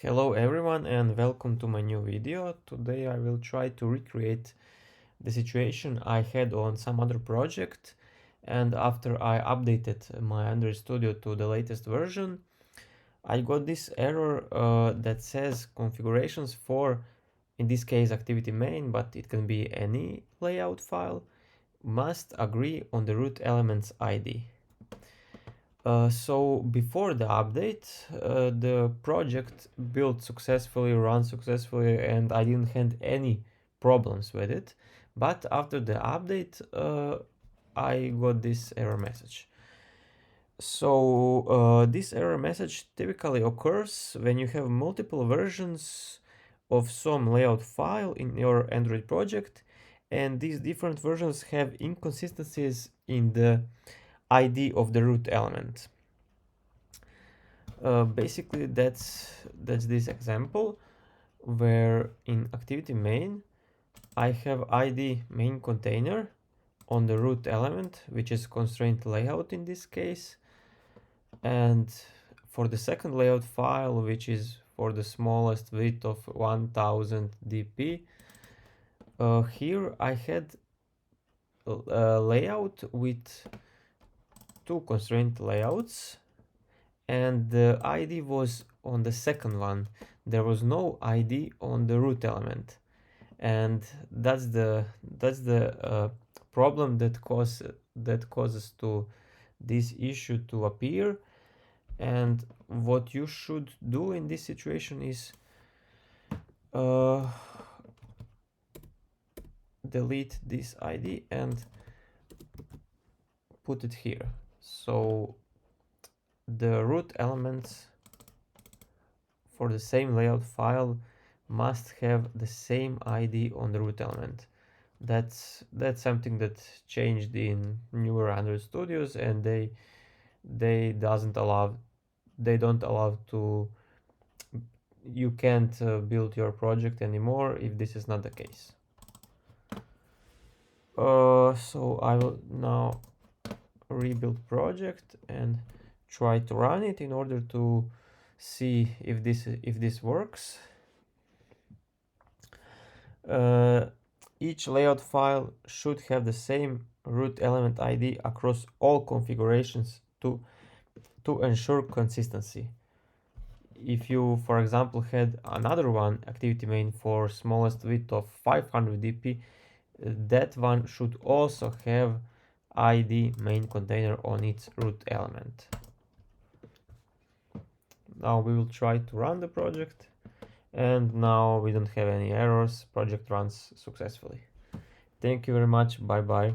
Hello everyone and welcome to my new video. Today I will try to recreate the situation I had on some other project, and after I updated my Android Studio to the latest version, I got this error that says configurations for, in this case, activity main, but it can be any layout file, must agree on the root element's ID. So before the update, the project built successfully, ran successfully, and I didn't have any problems with it. But after the update, I got this error message. So this error message typically occurs when you have multiple versions of some layout file in your Android project, and these different versions have inconsistencies in the ID of the root element. Basically, that's this example where in activity main I have ID main container on the root element, which is constraint layout in this case, and for the second layout file, which is for the smallest width of 1000 dp, here I had a layout with two constraint layouts, and the ID was on the second one. There was no ID on the root element, and that's the problem that causes to this issue to appear. And what you should do in this situation is delete this ID and put it here. So the root elements for the same layout file must have the same ID on the root element. That's something that changed in newer Android Studios, and they don't allow to, you can't build your project anymore if this is not the case. So I will now rebuild project and try to run it in order to see if this works. Each layout file should have the same root element ID across all configurations to ensure consistency. If you, for example, had another one, activity main for smallest width of 500 dp, that one should also have ID main container on its root element. Now we will try to run the project, and now we don't have any errors. Project runs successfully. Thank you very much. Bye bye.